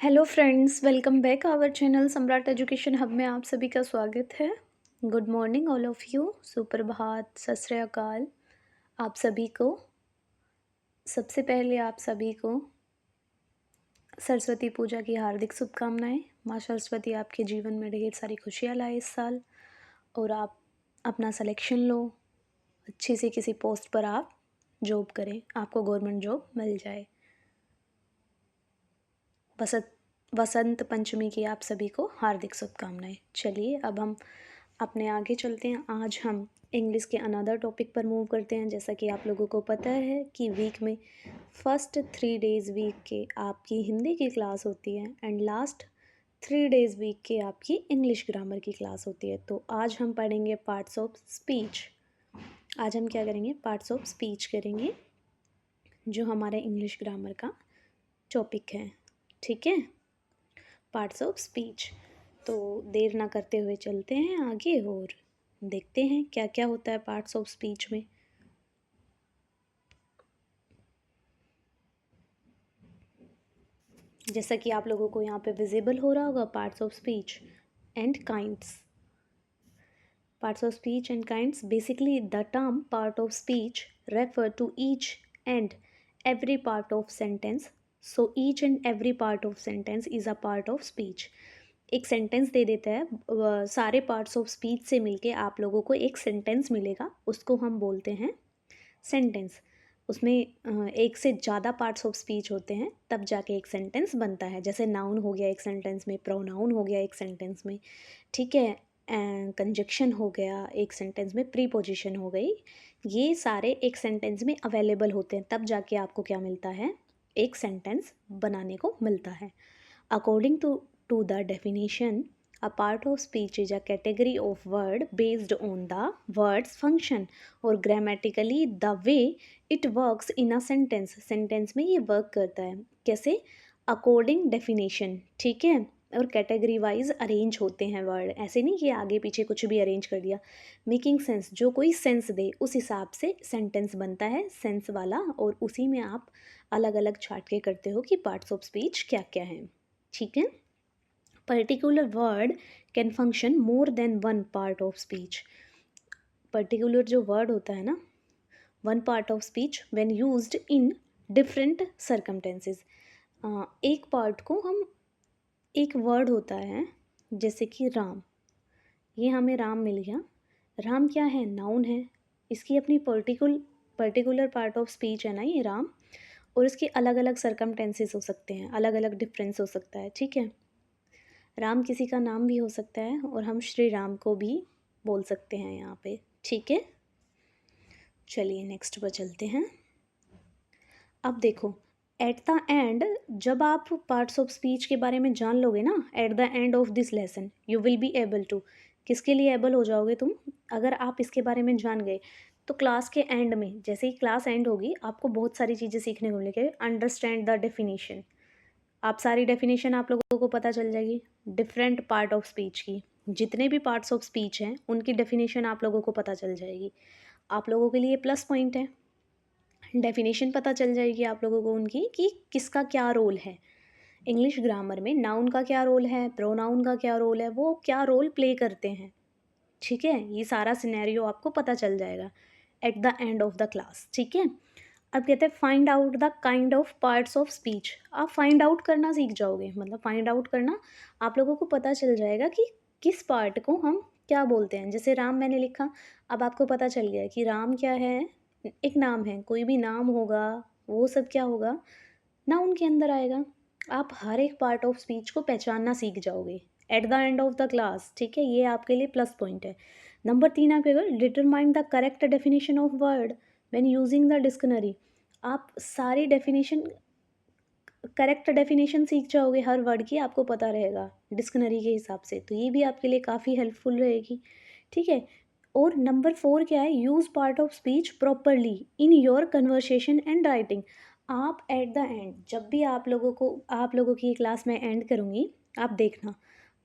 Hello friends, welcome back our channel Samrat education hub में आप सभी का स्वागत है। Good morning all of you, सुप्रभात, सत श्री अकाल आप सभी को। सबसे पहले आप सभी को सरस्वती पूजा की हार्दिक शुभकामनाएं। माँ सरस्वती आपके जीवन में ढेर सारी खुशियाँ लाए इस साल और आप अपना सिलेक्शन लो, अच्छी सी किसी पोस्ट पर आप जॉब करें, आपको गवर्नमेंट जॉब मिल जाए। वसंत पंचमी की आप सभी को हार्दिक शुभकामनाएं। चलिए अब हम अपने आगे चलते हैं। आज हम इंग्लिश के अनदर टॉपिक पर मूव करते हैं। जैसा कि आप लोगों को पता है कि वीक में फर्स्ट 3 डेज़ वीक के आपकी हिंदी की क्लास होती है एंड लास्ट 3 डेज़ वीक के आपकी इंग्लिश ग्रामर की क्लास होती है। तो आज हम पढ़ेंगे पार्ट्स ऑफ स्पीच। आज हम क्या करेंगे? पार्ट्स ऑफ स्पीच करेंगे, जो हमारे इंग्लिश ग्रामर का टॉपिक है। ठीक है, पार्ट्स ऑफ स्पीच। तो देर ना करते हुए चलते हैं आगे और देखते हैं क्या क्या होता है पार्ट्स ऑफ स्पीच में। जैसा कि आप लोगों को यहाँ पे विजिबल हो रहा होगा, parts of speech and kinds. Parts of speech and kinds. Basically, the term part of speech refer to each and every part of sentence. So each and every part of sentence is a part of speech. एक sentence दे देता है, सारे parts of speech से मिलके आप लोगों को एक सेंटेंस मिलेगा, उसको हम बोलते हैं सेंटेंस। उसमें एक से ज़्यादा पार्ट्स ऑफ स्पीच होते हैं, तब जाके एक सेंटेंस बनता है। जैसे नाउन हो गया एक सेंटेंस में, प्रोनाउन हो गया एक सेंटेंस में, ठीक है, कंजक्शन हो गया एक सेंटेंस में, प्रीपोजिशन हो गई। ये सारे एक सेंटेंस में अवेलेबल होते हैं, तब जाके आपको क्या मिलता है? एक सेंटेंस बनाने को मिलता है। According to the definition, a part of speech is a category of word based on the word's function और grammatically the way it works in a sentence. Sentence में ये वर्क करता है कैसे? अकॉर्डिंग डेफिनेशन, ठीक है। और कैटेगरी वाइज अरेंज होते हैं वर्ड, ऐसे नहीं कि आगे पीछे कुछ भी अरेंज कर दिया। मेकिंग सेंस, जो कोई सेंस दे उस हिसाब से सेंटेंस बनता है, सेंस वाला, और उसी में आप अलग अलग छाट के करते हो कि पार्ट्स ऑफ स्पीच क्या क्या हैं, ठीक है। Particular word can function more than one part of speech. Particular जो वर्ड होता है ना, one part of speech when used in different circumstances. एक पार्ट को हम, एक वर्ड होता है जैसे कि राम, ये हमें राम मिल गया। राम क्या है? नाउन है। इसकी अपनी पर्टिकुलर पार्ट ऑफ स्पीच है ना ये राम, और इसके अलग अलग सर्कमटेंसेस हो सकते हैं, अलग अलग डिफरेंस हो सकता है, ठीक है। राम किसी का नाम भी हो सकता है और हम श्री राम को भी बोल सकते हैं यहाँ पे, ठीक है। चलिए नेक्स्ट पर चलते हैं। अब देखो, एट द एंड, जब आप पार्ट्स ऑफ स्पीच के बारे में जान लोगे ना, at the end of this lesson you will be able to, किसके लिए एबल हो जाओगे तुम? अगर आप इसके बारे में जान गए तो क्लास के एंड में, जैसे ही क्लास एंड होगी, आपको बहुत सारी चीज़ें सीखने को मिलेगी। अंडरस्टैंड द डेफिनेशन, आप सारी डेफिनेशन आप लोगों को पता चल जाएगी डिफरेंट पार्ट ऑफ स्पीच की। जितने भी पार्ट्स ऑफ स्पीच हैं उनकी डेफिनेशन आप लोगों को पता चल जाएगी। आप लोगों के लिए प्लस पॉइंट है, डेफिनेशन पता चल जाएगी आप लोगों को उनकी कि किसका क्या रोल है। इंग्लिश ग्रामर में नाउन का क्या रोल है, प्रोनाउन का क्या रोल है, वो क्या रोल प्ले करते हैं, ठीक है। ये सारा सिनेरियो आपको पता चल जाएगा eight the end of the class, ठीक है। अब कहते हैं find out the kind of parts of speech. आप फाइंड आउट करना सीख जाओगे, मतलब फाइंड आउट करना, आप लोगों को पता चल जाएगा कि किस पार्ट को हम क्या बोलते हैं। जैसे राम मैंने लिखा, अब आपको पता चल गया कि राम क्या है, एक नाम है। कोई भी नाम होगा वो सब क्या होगा? नाउन के अंदर आएगा। आप हर एक पार्ट ऑफ स्पीच को पहचानना सीख जाओगे eight the end of the class, ठीक है। ये आपके लिए प्लस पॉइंट है। नंबर 3 आप क्या, determine the correct definition of word when using the dictionary. आप सारी डेफिनेशन, करेक्ट डेफिनेशन सीख जाओगे हर वर्ड की, आपको पता रहेगा डिक्शनरी के हिसाब से, तो ये भी आपके लिए काफ़ी हेल्पफुल रहेगी, ठीक है। और नंबर 4 क्या है? Use part of speech properly in your conversation and writing. आप एट द एंड, जब भी आप लोगों की क्लास में एंड करूँगी, आप देखना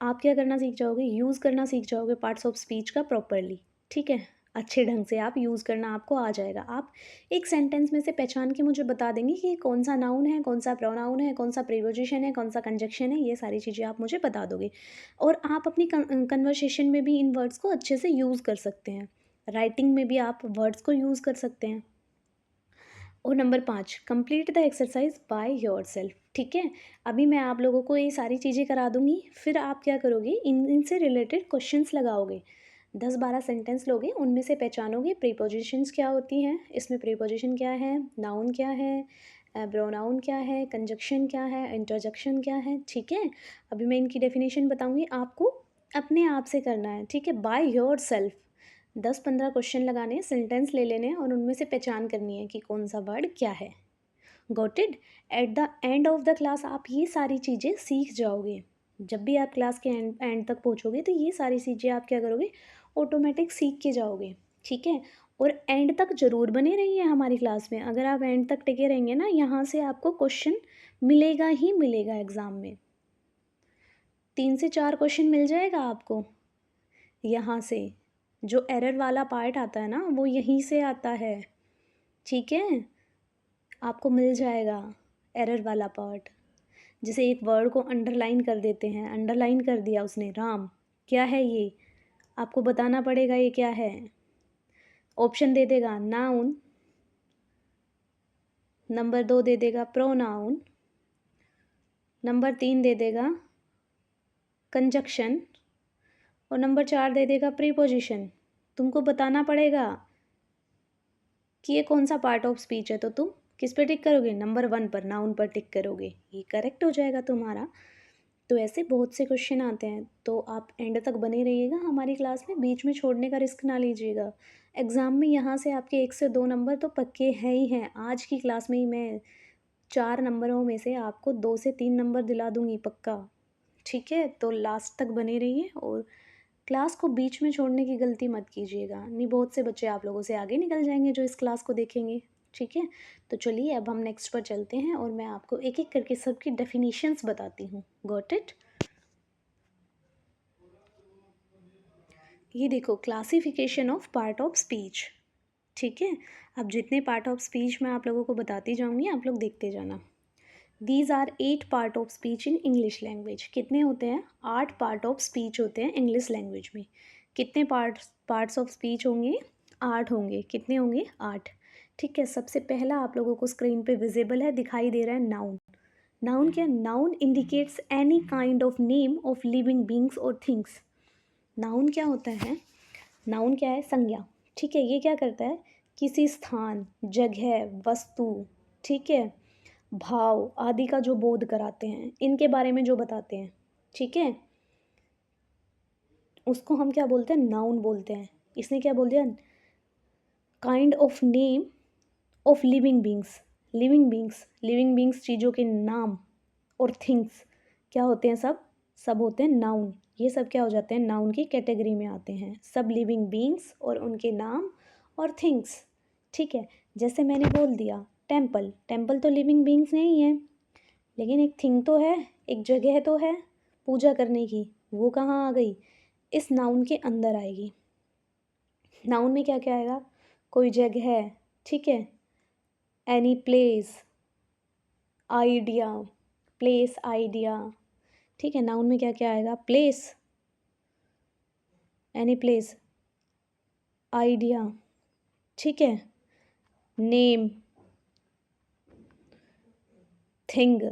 आप क्या करना सीख जाओगे, यूज़ करना सीख जाओगे पार्ट्स ऑफ स्पीच का प्रॉपरली, ठीक है। अच्छे ढंग से आप यूज़ करना आपको आ जाएगा। आप एक सेंटेंस में से पहचान के मुझे बता देंगे कि कौन सा नाउन है, कौन सा प्रोनाउन है, कौन सा प्रीपोजिशन है, कौन सा कंजक्शन है, ये सारी चीज़ें आप मुझे बता दोगे। और आप अपनी कन्वर्सेशन में भी इन वर्ड्स को अच्छे से यूज़ कर सकते हैं। राइटिंग में भी आप वर्ड्स को यूज़ कर सकते हैं। और number 5, complete the exercise by yourself. ठीक है, अभी मैं आप लोगों को ये सारी चीज़ें करा दूंगी, फिर आप क्या करोगे, इनसे रिलेटेड क्वेश्चंस लगाओगे। 10-12 सेंटेंस लोगे, उनमें से पहचानोगे प्रीपोजिशंस क्या होती हैं, इसमें प्रीपोजिशन क्या है, नाउन क्या है, प्रोनाउन क्या है, कंजक्शन क्या है, इंटरजेक्शन क्या है। ठीक है, अभी मैं इनकी डेफिनेशन बताऊंगी, आपको अपने आप से करना है। ठीक है, बाय योर सेल्फ 10-15 क्वेश्चन लगाने हैं, सेंटेंस ले लेने हैं और उनमें से पहचान करनी है कि कौन सा वर्ड क्या है। Got it. Eight the end of the class आप ये सारी चीज़ें सीख जाओगे। जब भी आप क्लास के एंड तक पहुँचोगे तो ये सारी चीज़ें आप क्या करोगे, ऑटोमेटिक सीख के जाओगे। ठीक है, और एंड तक ज़रूर बने रहिए हमारी क्लास में। अगर आप एंड तक टिके रहेंगे ना, यहाँ से आपको क्वेश्चन मिलेगा ही मिलेगा एग्ज़ाम में। 3 से 4 क्वेश्चन मिल जाएगा आपको यहाँ से। जो एरर वाला पार्ट आता है ना, वो यहीं से आता है। ठीक है, आपको मिल जाएगा एरर वाला पार्ट। जैसे एक वर्ड को अंडरलाइन कर देते हैं, अंडरलाइन कर दिया उसने, राम, क्या है ये, आपको बताना पड़ेगा ये क्या है। ऑप्शन दे देगा नाउन, नंबर 2 दे देगा प्रोनाउन, नंबर 3 दे देगा कंजक्शन, और नंबर 4 दे देगा प्रीपोजिशन। तुमको बताना पड़ेगा कि ये कौन सा पार्ट ऑफ स्पीच है, तो तुम किस पे टिक करोगे, नंबर 1 पर, नाउन पर टिक करोगे, ये करेक्ट हो जाएगा तुम्हारा। तो ऐसे बहुत से क्वेश्चन आते हैं, तो आप एंड तक बने रहिएगा हमारी क्लास में, बीच में छोड़ने का रिस्क ना लीजिएगा। एग्ज़ाम में यहाँ से आपके 1 से 2 नंबर तो पक्के हैं ही हैं। आज की क्लास में ही मैं 4 नंबरों में से आपको 2 से 3 नंबर दिला दूँगी पक्का। ठीक है, तो लास्ट तक बने रहिए और क्लास को बीच में छोड़ने की गलती मत कीजिएगा, नहीं बहुत से बच्चे आप लोगों से आगे निकल जाएंगे जो इस क्लास को देखेंगे। ठीक है, तो चलिए अब हम नेक्स्ट पर चलते हैं और मैं आपको एक एक करके सबकी डेफिनेशंस बताती हूँ। Got it. ये देखो, classification of part of speech. ठीक है, अब जितने पार्ट ऑफ स्पीच मैं आप लोगों को बताती जाऊँगी, आप लोग देखते जाना। These are 8 part of speech in English language. कितने होते हैं, 8 पार्ट ऑफ स्पीच होते हैं इंग्लिश लैंग्वेज में। कितने पार्ट्स ऑफ स्पीच होंगे, 8 होंगे। कितने होंगे, 8। ठीक है, सबसे पहला आप लोगों को स्क्रीन पे विजिबल है, दिखाई दे रहा है, नाउन। नाउन क्या, noun indicates any kind of name of living beings और थिंग्स। नाउन क्या होता है, नाउन क्या है, संज्ञा। ठीक है, ये क्या करता है, किसी स्थान, जगह, वस्तु, ठीक है, भाव आदि का जो बोध कराते हैं, इनके बारे में जो बताते हैं, ठीक है, उसको हम क्या बोलते हैं, नाउन बोलते हैं। इसने क्या बोल दिया, kind of name of living beings. Living beings, living beings चीज़ों के नाम, और थिंग्स क्या होते हैं, सब सब होते हैं नाउन। ये सब क्या हो जाते हैं, नाउन की कैटेगरी में आते हैं, सब लिविंग बींग्स और उनके नाम और थिंग्स। ठीक है, जैसे मैंने बोल दिया टेम्पल, टेम्पल तो लिविंग बींग्स नहीं है, लेकिन एक थिंग तो है, एक जगह तो है पूजा करने की, वो कहाँ आ गई, इस नाउन के अंदर आएगी। नाउन में क्या क्या आएगा, कोई जगह है, ठीक है, any place, idea, place, idea. ठीक है, नाउन में क्या क्या आएगा, प्लेस, एनी प्लेस, आइडिया, ठीक है, name, thing,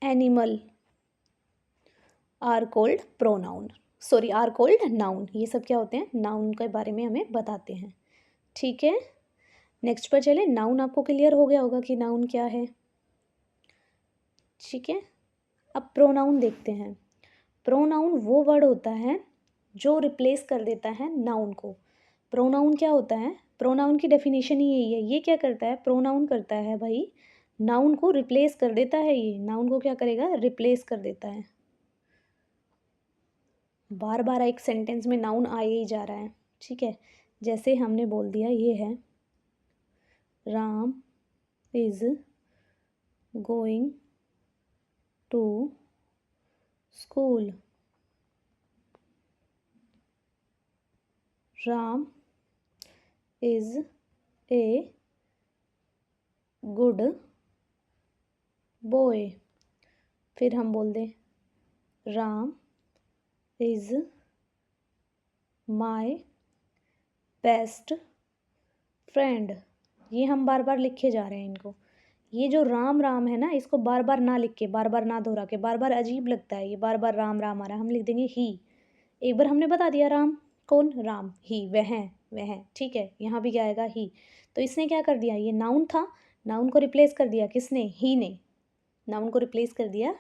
animal, are called pronoun, sorry are called noun. ये सब क्या होते हैं, नाउन के बारे में हमें बताते हैं। ठीक है, नेक्स्ट पर चले। नाउन आपको क्लियर हो गया होगा कि नाउन क्या है। ठीक है, अब प्रोनाउन देखते हैं। प्रोनाउन वो वर्ड होता है जो रिप्लेस कर देता है नाउन को। प्रोनाउन क्या होता है, प्रोनाउन की डेफिनेशन ही यही है। ये क्या करता है, प्रोनाउन करता है भाई, नाउन को रिप्लेस कर देता है। ये नाउन को क्या करेगा, रिप्लेस कर देता है। बार बार एक सेंटेंस में नाउन आ ही जा रहा है। ठीक है, जैसे हमने बोल दिया, ये है Ram is going to school. Ram is a good boy. फिर हम बोल दें Ram is my best friend. ये हम बार बार लिखे जा रहे हैं इनको। ये जो राम राम है ना, इसको बार बार ना लिख के, बार बार ना दोहरा के, बार बार अजीब लगता है, ये बार बार राम राम आ रहा है, हम लिख देंगे ही। एक बार हमने बता दिया राम, कौन, राम, ही, वह, ठीक है। यहाँ भी क्या आएगा, ही। तो इसने क्या कर दिया, ये नाउन था, नाउन को रिप्लेस कर दिया किसने, ही ने। नाउन को रिप्लेस कर दिया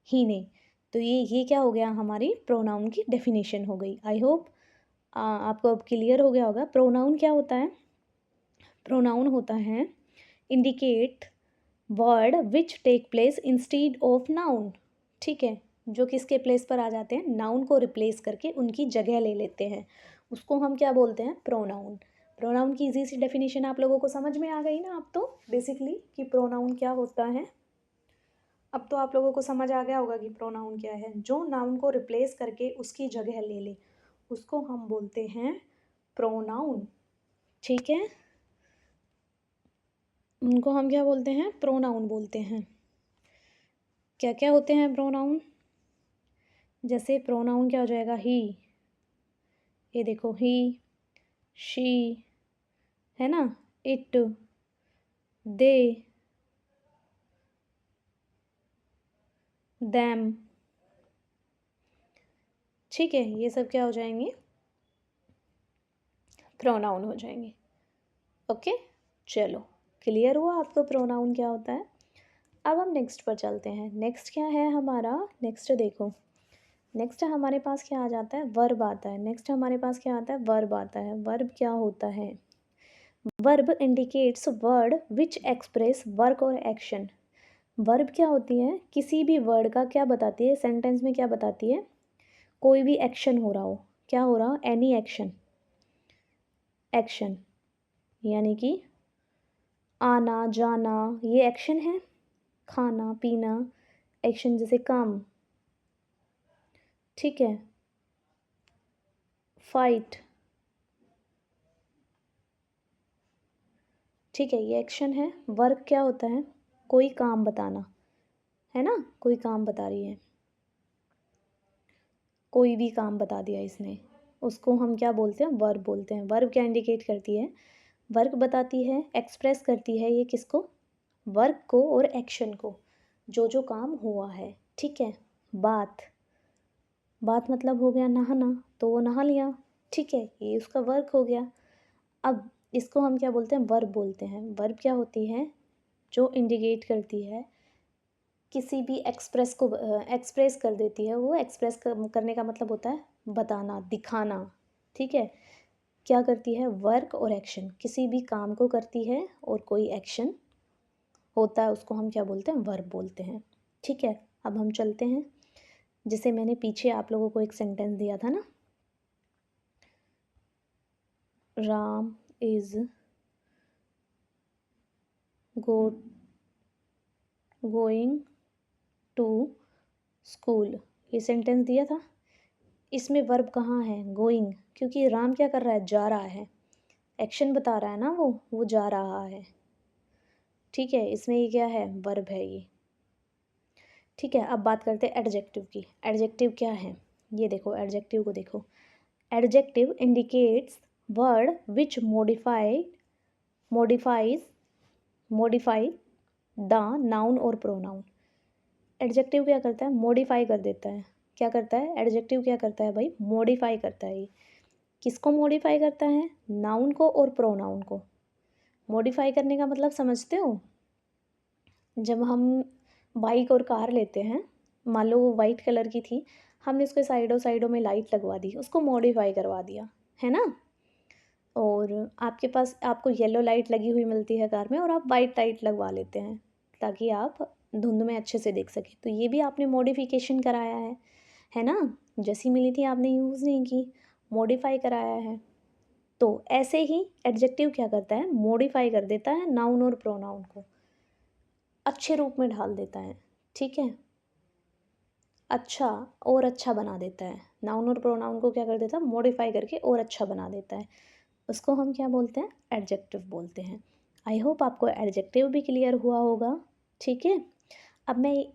ही ने। तो ये क्या हो गया, हमारी प्रोनाउन की डेफिनेशन हो गई। आई होप आपको अब क्लियर हो गया होगा। प्रोनाउन क्या होता है, प्रोनाउन होता है indicate word which take place instead of noun. ठीक है, जो किसके प्लेस पर आ जाते हैं, नाउन को रिप्लेस करके उनकी जगह ले लेते हैं, उसको हम क्या बोलते हैं, प्रोनाउन। प्रोनाउन की इजी सी डेफिनेशन आप लोगों को समझ में आ गई ना अब तो, बेसिकली कि प्रोनाउन क्या होता है। अब तो आप लोगों को समझ आ गया होगा कि प्रोनाउन क्या है। जो नाउन को रिप्लेस करके उसकी जगह ले ले उसको हम बोलते हैं प्रोनाउन। ठीक है, उनको हम क्या बोलते हैं, प्रोनाउन बोलते हैं। क्या क्या होते हैं प्रोनाउन, जैसे प्रोनाउन क्या हो जाएगा, ही, ये देखो ही, शी, है ना, इट, दे, दैम। ठीक है, ये सब क्या हो जाएंगे, प्रोनाउन हो जाएंगे। ओके, चलो क्लियर हुआ आपको प्रोनाउन क्या होता है। अब हम नेक्स्ट पर चलते हैं। नेक्स्ट क्या है हमारा, नेक्स्ट देखो, नेक्स्ट हमारे पास क्या आ जाता है, वर्ब आता है। नेक्स्ट हमारे पास क्या आता है, वर्ब आता है। वर्ब क्या होता है, verb indicates word which express work और एक्शन। वर्ब क्या होती है, किसी भी वर्ड का क्या बताती है, सेंटेंस में क्या बताती है, कोई भी एक्शन हो रहा हो, क्या हो रहा हो, एनी एक्शन, एक्शन यानी कि आना जाना, ये एक्शन है। खाना पीना, एक्शन जैसे काम, ठीक है, फाइट, ठीक है, ये एक्शन है। वर्क क्या होता है, कोई काम बताना, है ना, कोई काम बता रही है, कोई भी काम बता दिया इसने, उसको हम क्या बोलते हैं, वर्ब बोलते हैं। वर्ब क्या इंडिकेट करती है, वर्क बताती है, एक्सप्रेस करती है ये किसको, वर्क को और एक्शन को, जो जो काम हुआ है। ठीक है, बात, बात मतलब हो गया नहाना, तो वो नहा लिया, ठीक है, ये उसका वर्क हो गया। अब इसको हम क्या बोलते हैं, वर्ब बोलते हैं। वर्ब क्या होती है, जो इंडिकेट करती है, किसी भी एक्सप्रेस को एक्सप्रेस कर देती है। वो एक्सप्रेस करने का मतलब होता है बताना, दिखाना। ठीक है, क्या करती है, वर्क और एक्शन, किसी भी काम को करती है और कोई एक्शन होता है, उसको हम क्या बोलते हैं, वर्ब बोलते हैं। ठीक है, अब हम चलते हैं, जैसे मैंने पीछे आप लोगों को एक सेंटेंस दिया था ना, Ram is going to school, ये सेंटेंस दिया था। इसमें वर्ब कहाँ है, गोइंग, क्योंकि राम क्या कर रहा है, जा रहा है, एक्शन बता रहा है ना, वो जा रहा है। ठीक है, इसमें ये क्या है, वर्ब है ये। ठीक है, अब बात करते हैं एडजेक्टिव की। एडजेक्टिव क्या है, ये देखो, एडजेक्टिव को देखो। Adjective indicates word which modify the noun और प्रोनाउन। एडजेक्टिव क्या करता है, मॉडिफाई कर देता है। क्या करता है, एडजेक्टिव क्या करता है भाई, मॉडिफाई करता है। ये किसको मॉडिफाई करता है, नाउन को और प्रोनाउन को। मॉडिफाई करने का मतलब समझते हो, जब हम बाइक और कार लेते हैं, मान लो वो वाइट कलर की थी, हमने उसके साइडों साइडों में लाइट लगवा दी, उसको मॉडिफाई करवा दिया, है ना। और आपके पास, आपको येलो लाइट लगी हुई मिलती है कार में और आप वाइट लाइट लगवा लेते हैं ताकि आप धुंध में अच्छे से देख सकें, तो ये भी आपने मॉडिफिकेशन कराया है ना। जैसी मिली थी आपने यूज़ नहीं की, मॉडिफाई कराया है। तो ऐसे ही एडजेक्टिव क्या करता है, मॉडिफाई कर देता है नाउन और प्रोनाउन को, अच्छे रूप में ढाल देता है। ठीक है, अच्छा और अच्छा बना देता है। नाउन और प्रोनाउन को क्या कर देता है, मॉडिफाई करके और अच्छा बना देता है। उसको हम क्या बोलते हैं, एडजेक्टिव बोलते हैं। आई होप आपको एडजेक्टिव भी क्लियर हुआ होगा। ठीक है, अब मैं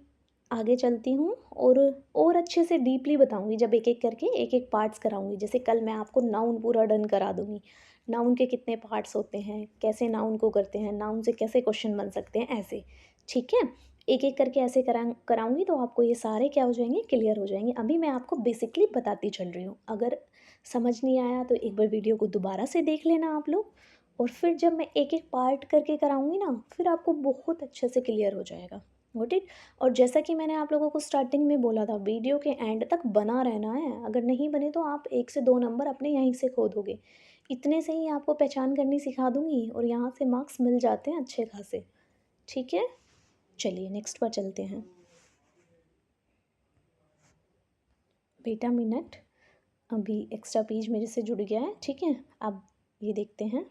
आगे चलती हूँ और अच्छे से डीपली बताऊँगी, जब एक एक करके एक एक पार्ट्स कराऊँगी। जैसे कल मैं आपको नाउन पूरा डन करा दूँगी, नाउन के कितने पार्ट्स होते हैं, कैसे नाउन को करते हैं, नाउन से कैसे क्वेश्चन बन सकते हैं, ऐसे। ठीक है, एक एक करके ऐसे कराऊँगी तो आपको ये सारे क्या हो जाएंगे, क्लियर हो जाएंगे। अभी मैं आपको बेसिकली बताती चल रही हूँ। अगर समझ नहीं आया तो एक बार वीडियो को दोबारा से देख लेना आप लोग, और फिर जब मैं एक एक पार्ट करके कराऊँगी ना, फिर आपको बहुत अच्छे से क्लियर हो जाएगा। Got it. और जैसा कि मैंने आप लोगों को स्टार्टिंग में बोला था, वीडियो के एंड तक बना रहना है। अगर नहीं बने तो आप 1 से 2 नंबर अपने यहीं से खो दोगे। इतने से ही आपको पहचान करनी सिखा दूँगी और यहाँ से मार्क्स मिल जाते हैं अच्छे खासे। ठीक है, चलिए नेक्स्ट पर चलते हैं। बेटा मिनट, अभी एक्स्ट्रा पेज मेरे से जुड़ गया है। ठीक है, अब ये देखते हैं।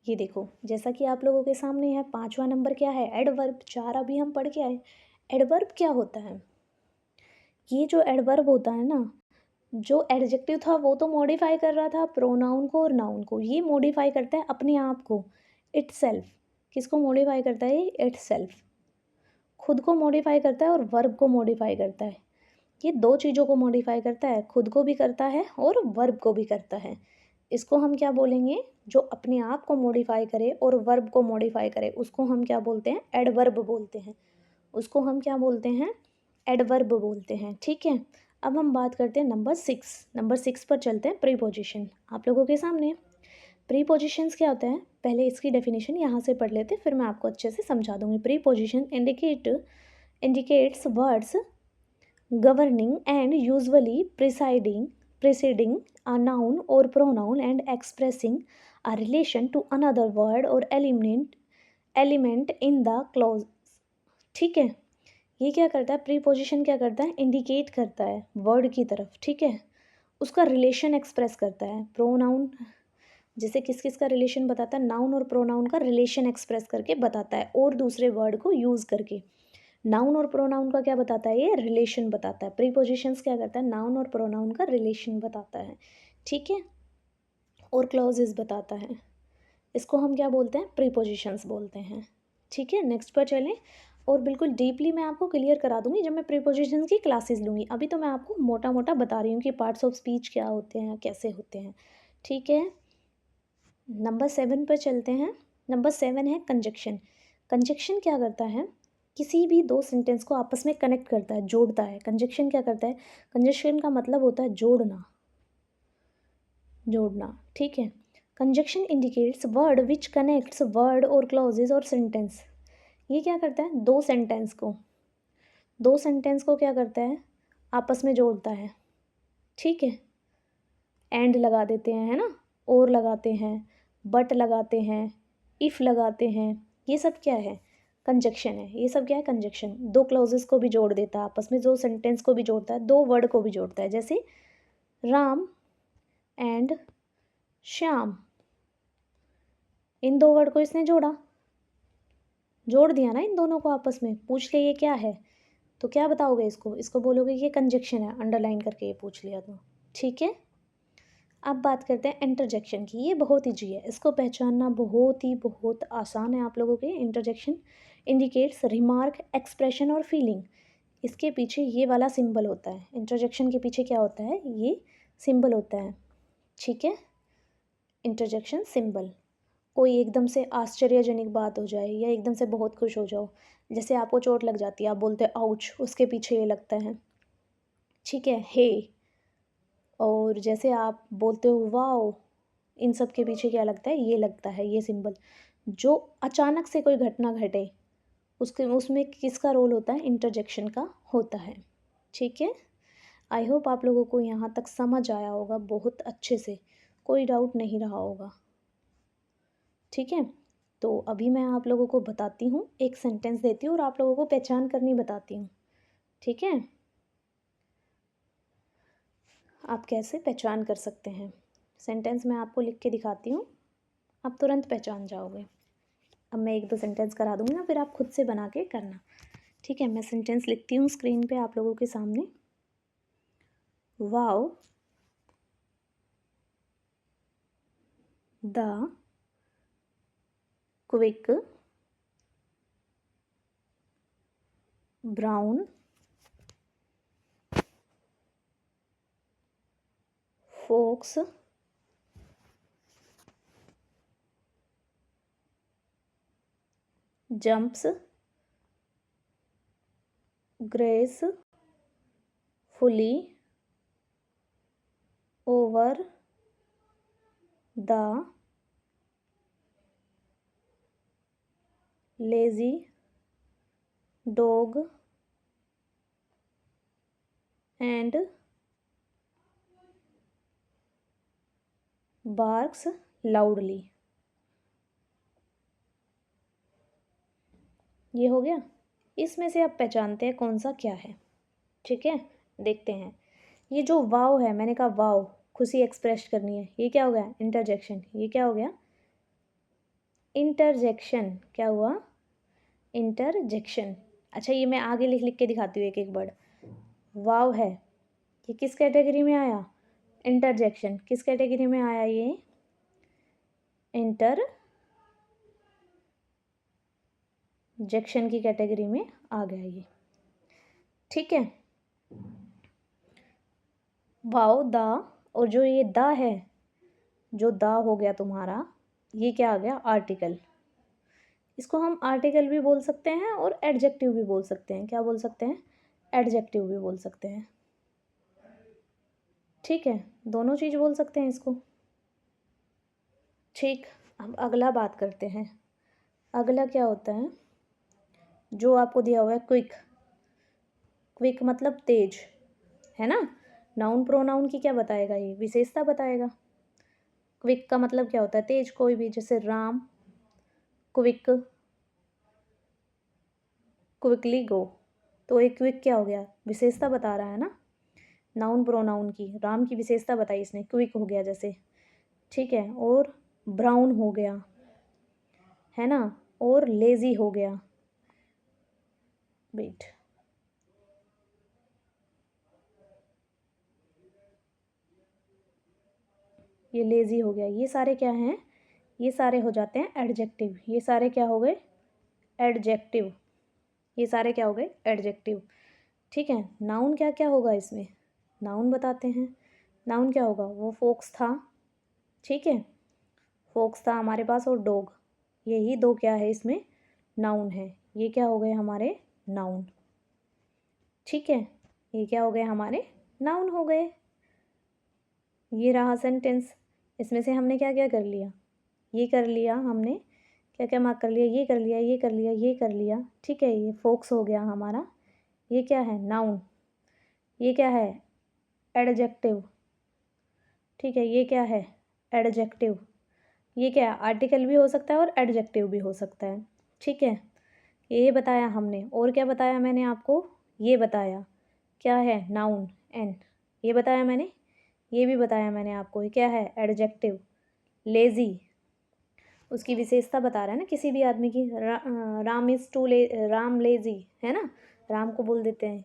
ये देखो, जैसा कि आप लोगों के सामने है, 5वां नंबर क्या है, एडवर्ब। 4 अभी हम पढ़ के आए। एडवर्ब क्या होता है, ये जो एडवर्ब होता है ना, जो एडजेक्टिव था वो तो मॉडिफाई कर रहा था प्रोनाउन को और नाउन को, ये मॉडिफाई करता है अपने आप को, इटसेल्फ। किसको मॉडिफाई करता है, इटसेल्फ, खुद को मॉडिफाई करता है और वर्ब को मॉडिफाई करता है। ये दो चीज़ों को मॉडिफाई करता है, खुद को भी करता है और वर्ब को भी करता है। इसको हम क्या बोलेंगे, जो अपने आप को मॉडिफाई करे और वर्ब को मॉडिफाई करे, उसको हम क्या बोलते हैं, एडवर्ब बोलते हैं। उसको हम क्या बोलते हैं, एडवर्ब बोलते हैं। ठीक है, अब हम बात करते हैं नंबर 6 पर चलते हैं, प्रीपोजिशन। आप लोगों के सामने प्रीपोजिशंस क्या होता है, पहले इसकी डेफिनेशन यहाँ से पढ़ लेते, फिर मैं आपको अच्छे से समझा दूँगी। Preposition indicates words governing and usually preceding a noun or pronoun and expressing a relation to another word or element in the clause। ठीक है, ये क्या करता है, प्रीपोजिशन क्या करता है, इंडिकेट करता है वर्ड की तरफ। ठीक है, उसका रिलेशन एक्सप्रेस करता है। प्रोनाउन जैसे किस किस का रिलेशन बताता है, नाउन और प्रोनाउन का रिलेशन एक्सप्रेस करके बताता है, और दूसरे वर्ड को यूज़ करके। नाउन और प्रोनाउन का क्या बताता है, ये रिलेशन बताता है। प्रीपोजिशंस क्या करता है, नाउन और प्रोनाउन का रिलेशन बताता है। ठीक है, और क्लॉजेस बताता है। इसको हम क्या बोलते हैं, प्रीपोजिशंस बोलते हैं। ठीक है, नेक्स्ट पर चलें, और बिल्कुल डीपली मैं आपको क्लियर करा दूंगी जब मैं प्रीपोजिशंस की क्लासेस लूँगी। अभी तो मैं आपको मोटा मोटा बता रही हूँ कि पार्ट्स ऑफ स्पीच क्या होते हैं, कैसे होते हैं। ठीक है, नंबर 7 पर चलते हैं। नंबर 7 है कंजक्शन। कंजक्शन क्या करता है, किसी भी दो सेंटेंस को आपस में कनेक्ट करता है, जोड़ता है। कंजक्शन क्या करता है, कंजक्शन का मतलब होता है जोड़ना, जोड़ना। ठीक है, conjunction indicates word which connects word और क्लॉजेज और सेंटेंस। ये क्या करता है, दो सेंटेंस को क्या करता है, आपस में जोड़ता है। ठीक है, एंड लगा देते हैं, है ना, और लगाते हैं, बट लगाते हैं, इफ़ लगाते हैं, ये सब क्या है, कंजक्शन है। ये सब क्या है, कंजक्शन। दो क्लॉजेस को भी जोड़ देता है आपस में, दो सेंटेंस को भी जोड़ता है, दो वर्ड को भी जोड़ता है। जैसे राम एंड श्याम, इन दो वर्ड को इसने जोड़ दिया ना इन दोनों को आपस में। पूछ ले ये क्या है, तो क्या बताओगे, इसको बोलोगे ये कंजक्शन है, अंडरलाइन करके ये पूछ लिया तो। ठीक है, अब बात करते हैं इंटरजेक्शन की। ये बहुत ईजी है, इसको पहचानना बहुत आसान है आप लोगों के। इंटरजेक्शन इंडिकेट्स रिमार्क, एक्सप्रेशन और फीलिंग। इसके पीछे ये वाला सिंबल होता है, इंटरजेक्शन के पीछे क्या होता है, ये सिंबल होता है। ठीक है, इंटरजेक्शन सिंबल। कोई एकदम से आश्चर्यजनक बात हो जाए या एकदम से बहुत खुश हो जाओ, जैसे आपको चोट लग जाती है, आप बोलते हैं आउच, उसके पीछे ये लगता है। ठीक है, हे, और जैसे आप बोलते हो वाओ, इन सब के पीछे क्या लगता है, ये लगता है, ये सिंबल। जो अचानक से कोई घटना घटे, उसमें किसका रोल होता है, इंटरजेक्शन का होता है। ठीक है, आई होप आप लोगों को यहाँ तक समझ आया होगा बहुत अच्छे से, कोई डाउट नहीं रहा होगा। ठीक है, तो अभी मैं आप लोगों को बताती हूँ, एक सेंटेंस देती हूँ और आप लोगों को पहचान करनी बताती हूँ। ठीक है, आप कैसे पहचान कर सकते हैं। सेंटेंस मैं आपको लिख के दिखाती हूँ, आप तुरंत पहचान जाओगे। अब मैं एक दो सेंटेंस करा दूँगी ना, फिर आप खुद से बना के करना, ठीक है। मैं सेंटेंस लिखती हूँ स्क्रीन पे आप लोगों के सामने। Wow the quick brown fox jumps gracefully over the lazy dog and barks loudly। ये हो गया। इसमें से आप पहचानते हैं कौन सा क्या है, ठीक है। देखते हैं, ये जो वाव है, मैंने कहा वाव खुशी एक्सप्रेस करनी है, ये क्या हो गया इंटरजेक्शन। ये क्या हो गया इंटरजेक्शन, क्या हुआ इंटरजेक्शन। अच्छा ये मैं आगे लिख लिख के दिखाती हूँ एक एक वर्ड। वाव है, ये किस कैटेगरी में आया इंटरजेक्शन। किस कैटेगरी में आया ये इंटरजेक्शन की कैटेगरी में आ गया ये, ठीक है। वाओ द, और जो ये द है, जो द हो गया तुम्हारा, ये क्या आ गया आर्टिकल। इसको हम आर्टिकल भी बोल सकते हैं और एडजेक्टिव भी बोल सकते हैं। क्या बोल सकते हैं एडजेक्टिव भी बोल सकते हैं, ठीक है। दोनों चीज़ बोल सकते हैं इसको, ठीक। अब अगला बात करते हैं। अगला क्या होता है, जो आपको दिया हुआ है क्विक। क्विक मतलब तेज, है ना। नाउन प्रोनाउन की क्या बताएगा, ये विशेषता बताएगा। क्विक का मतलब क्या होता है तेज, कोई भी, जैसे राम क्विक, क्विकली गो, तो एक क्विक क्या हो गया विशेषता बता रहा है ना, नाउन प्रोनाउन की। राम की विशेषता बताई इसने, क्विक हो गया जैसे, ठीक है। और ब्राउन हो गया, है ना, और लेजी हो गया। वेट, ये लेजी हो गया। ये सारे क्या हैं, ये सारे हो जाते हैं एडजेक्टिव। ये सारे क्या हो गए एडजेक्टिव। ये सारे क्या हो गए एडजेक्टिव, ठीक है। नाउन क्या क्या होगा इसमें, नाउन बताते हैं। नाउन क्या होगा, वो फोक्स था, ठीक है। फोक्स था हमारे पास, और डॉग, यही दो क्या है इसमें नाउन है। ये क्या हो गए हमारे नाउन, ठीक है। ये क्या हो गए हमारे नाउन हो गए। ये रहा सेंटेंस। इसमें से हमने क्या क्या कर लिया, ये कर लिया हमने, क्या क्या मार्क कर लिया, ये कर लिया, ये कर लिया, ये कर लिया, ठीक है। ये फोक्स हो गया हमारा, ये क्या है नाउन, ये क्या है एडजेक्टिव, ठीक है। ये क्या है एडजेक्टिव, ये क्या है आर्टिकल भी हो सकता है और एडजेक्टिव भी हो सकता है, ठीक है। ये बताया हमने। और क्या बताया मैंने आपको, ये बताया क्या है नाउन एन, ये बताया मैंने। ये भी बताया मैंने आपको, ये क्या है एडजेक्टिव। लेज़ी, उसकी विशेषता बता रहा है ना किसी भी आदमी की। Ram is too Ram lazy, है ना, राम को बोल देते हैं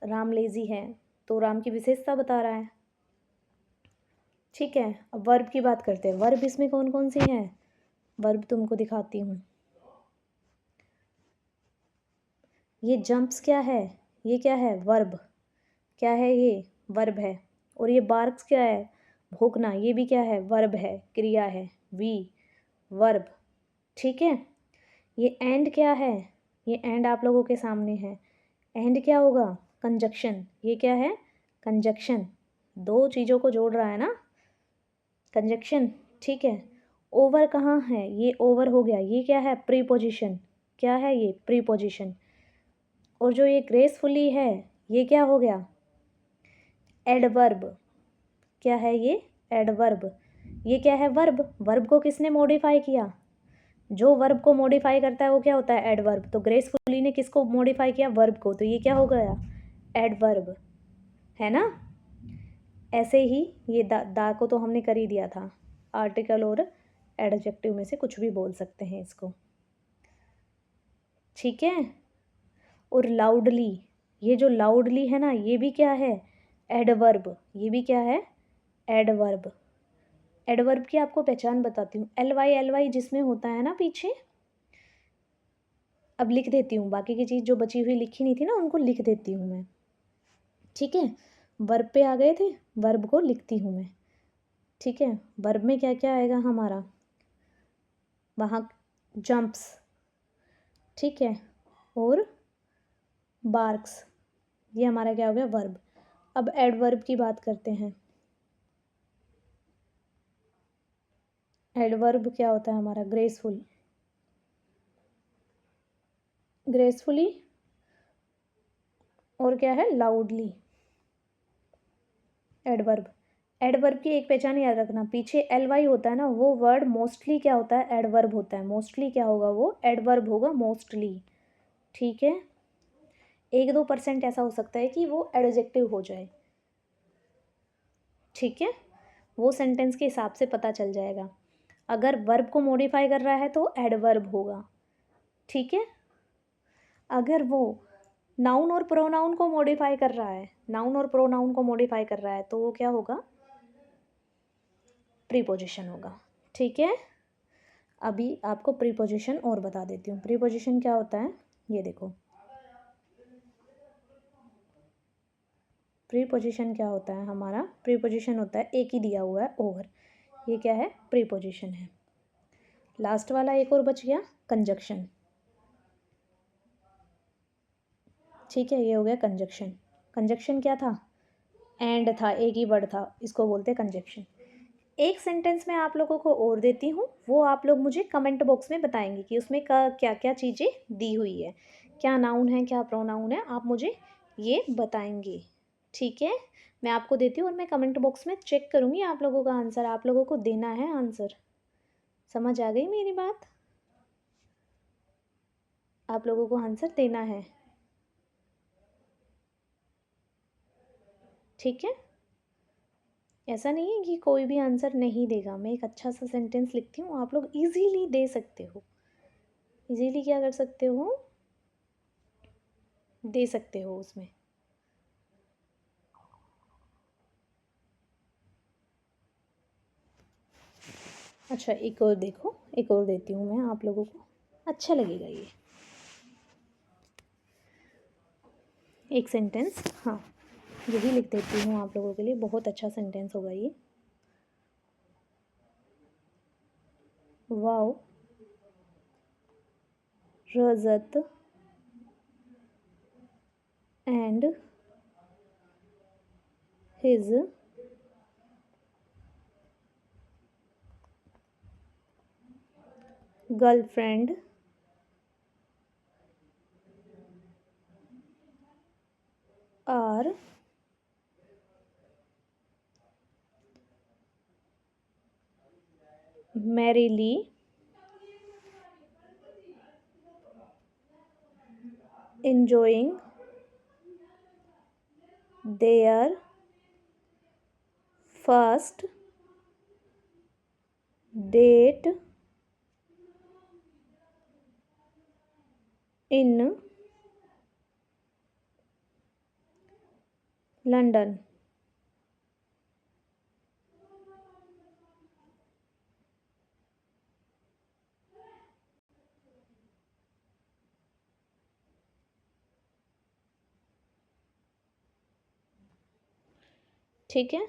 राम लेज़ी है, तो राम की विशेषता बता रहा है, ठीक है। अब वर्ब की बात करते हैं। वर्ब इसमें कौन कौन सी हैं, वर्ब तुमको दिखाती हूँ। ये जंप्स क्या है, ये क्या है वर्ब, क्या है ये वर्ब है। और ये बार्क्स क्या है भौंकना, ये भी क्या है वर्ब है, क्रिया है, वी वर्ब, ठीक है। ये एंड क्या है, ये एंड आप लोगों के सामने है। एंड क्या होगा कंजक्शन, ये क्या है कंजक्शन, दो चीज़ों को जोड़ रहा है ना कंजक्शन, ठीक है। ओवर कहाँ है, ये ओवर हो गया, ये क्या है प्रीपोजिशन, क्या है ये प्रीपोजिशन। और जो ये ग्रेसफुली है, ये क्या हो गया एडवर्ब, क्या है ये एडवर्ब। ये क्या है वर्ब, वर्ब को किसने मॉडिफाई किया, जो वर्ब को मॉडिफाई करता है वो क्या होता है एडवर्ब। तो ग्रेसफुली ने किसको मॉडिफाई किया वर्ब को, तो ये क्या हो गया एडवर्ब, है ना। ऐसे ही ये दा को तो हमने कर ही दिया था, आर्टिकल और एडजेक्टिव में से कुछ भी बोल सकते हैं इसको, ठीक है। और लाउडली, ये जो लाउडली है ना, ये भी क्या है, एडवर्ब। ये भी क्या है, एडवर्ब। एडवर्ब की आपको पहचान बताती हूँ, एल वाई जिसमें होता है ना पीछे। अब लिख देती हूँ, बाकी की चीज़ जो बची हुई लिखी नहीं थी ना उनको लिख देती हूँ मैं, ठीक है। वर्ब पे आ गए थे, वर्ब को लिखती हूँ मैं, ठीक है। वर्ब में क्या क्या आएगा हमारा, वहाँ जंप्स, ठीक है, और बार्क्स, ये हमारा क्या हो गया, वर्ब। अब एडवर्ब की बात करते हैं। एडवर्ब क्या होता है हमारा, ग्रेसफुल, ग्रेसफुली, और क्या है, लाउडली। एडवर्ब, एडवर्ब की एक पहचान याद रखना, पीछे एल वाई होता है ना, वो वर्ड मोस्टली क्या होता है, एडवर्ब होता है। मोस्टली क्या होगा, वो एडवर्ब होगा मोस्टली, ठीक है। 1-2% ऐसा हो सकता है कि वो एडजेक्टिव हो जाए, ठीक है। वो सेंटेंस के हिसाब से पता चल जाएगा। अगर वर्ब को मॉडिफाई कर रहा है तो एडवर्ब होगा, ठीक है। अगर वो नाउन और प्रोनाउन को मॉडिफाई कर रहा है, नाउन और प्रोनाउन को मॉडिफाई कर रहा है, तो वो क्या होगा, प्रीपोजिशन होगा, ठीक है। अभी आपको प्रीपोजिशन और बता देती हूँ। प्रीपोजिशन क्या होता है, ये देखो, प्रीपोजिशन क्या होता है हमारा, प्रीपोजिशन होता है, एक ही दिया हुआ है ओवर, ये क्या है, प्रीपोजिशन है। लास्ट वाला एक और बच गया, कंजक्शन, ठीक है, ये हो गया कंजक्शन। कंजक्शन क्या था, एंड था, एक ही वर्ड था, इसको बोलते हैं कंजक्शन। एक सेंटेंस में आप लोगों को और देती हूँ, वो आप लोग मुझे कमेंट बॉक्स में बताएंगे कि उसमें क्या क्या चीज़ें दी हुई है, क्या नाउन है, क्या प्रोनाउन है, आप मुझे ये बताएंगे, ठीक है। मैं आपको देती हूँ और मैं कमेंट बॉक्स में चेक करूँगी आप लोगों का आंसर, आप लोगों को देना है आंसर। समझ आ गई मेरी बात, आप लोगों को आंसर देना है, ठीक है। ऐसा नहीं है कि कोई भी आंसर नहीं देगा, मैं एक अच्छा सा सेंटेंस लिखती हूँ, आप लोग इजीली दे सकते हो, इजीली क्या कर सकते हो, दे सकते हो उसमें। अच्छा एक और देखो, एक और देती हूँ मैं आप लोगों को, अच्छा लगेगा ये एक सेंटेंस, हाँ यही लिख देती हूँ आप लोगों के लिए, बहुत अच्छा सेंटेंस होगा ये। Wow Rajat and his girlfriend are merrily enjoying their first date in London। ठीक है,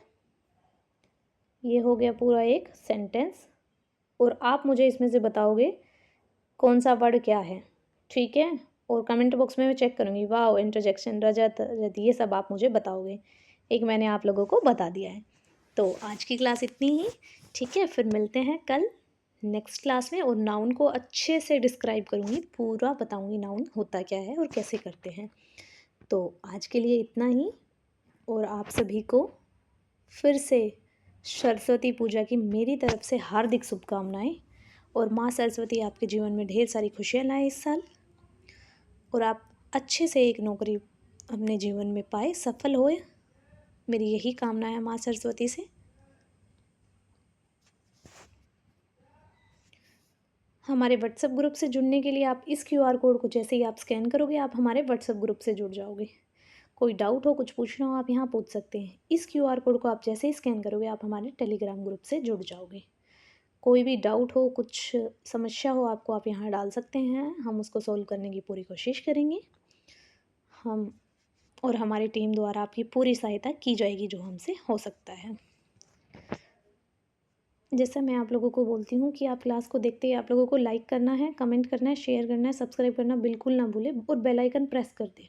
ये हो गया पूरा एक सेंटेंस, और आप मुझे इसमें से बताओगे कौन सा वर्ड क्या है, ठीक है। और कमेंट बॉक्स में मैं चेक करूँगी, वाओ इंटरजेक्शन रजत रजत, ये सब आप मुझे बताओगे, एक मैंने आप लोगों को बता दिया है। तो आज की क्लास इतनी ही, ठीक है, फिर मिलते हैं कल नेक्स्ट क्लास में, और नाउन को अच्छे से डिस्क्राइब करूँगी, पूरा बताऊँगी नाउन होता क्या है और कैसे करते हैं। तो आज के लिए इतना ही, और आप सभी को फिर से सरस्वती पूजा की मेरी तरफ से हार्दिक शुभकामनाएं, और माँ सरस्वती आपके जीवन में ढेर सारी खुशियाँ लाएं इस साल, और आप अच्छे से एक नौकरी अपने जीवन में पाए, सफल होए, मेरी यही कामना है माँ सरस्वती से। हमारे व्हाट्सएप ग्रुप से जुड़ने के लिए आप इस क्यूआर कोड को जैसे ही आप स्कैन करोगे आप हमारे व्हाट्सएप ग्रुप से जुड़ जाओगे। कोई डाउट हो, कुछ पूछना हो, आप यहाँ पूछ सकते हैं। इस क्यूआर कोड को आप जैसे ही स्कैन करोगे आप हमारे टेलीग्राम ग्रुप से जुड़ जाओगे। कोई भी डाउट हो, कुछ समस्या हो आपको, आप यहाँ डाल सकते हैं, हम उसको सॉल्व करने की पूरी कोशिश करेंगे। हम और हमारी टीम द्वारा आपकी पूरी सहायता की जाएगी जो हमसे हो सकता है। जैसा मैं आप लोगों को बोलती हूँ कि आप क्लास को देखते ही आप लोगों को लाइक करना है, कमेंट करना है, शेयर करना है, सब्सक्राइब करना बिल्कुल ना भूलें और बेल आइकन प्रेस कर दें,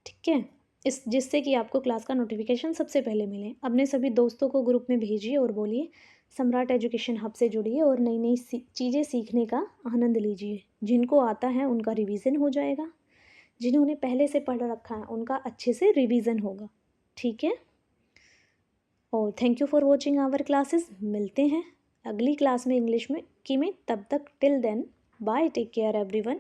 ठीक है। इस जिससे कि आपको क्लास का नोटिफिकेशन सबसे पहले मिले। अपने सभी दोस्तों को ग्रुप में भेजिए और बोलिए सम्राट एजुकेशन हब से जुड़िए और नई नई चीज़ें सीखने का आनंद लीजिए। जिनको आता है उनका रिवीजन हो जाएगा, जिन्होंने पहले से पढ़ रखा है उनका अच्छे से रिवीजन होगा, ठीक है। और thank you for watching our classes. मिलते हैं अगली क्लास में इंग्लिश में तब तक till then bye, take care everyone.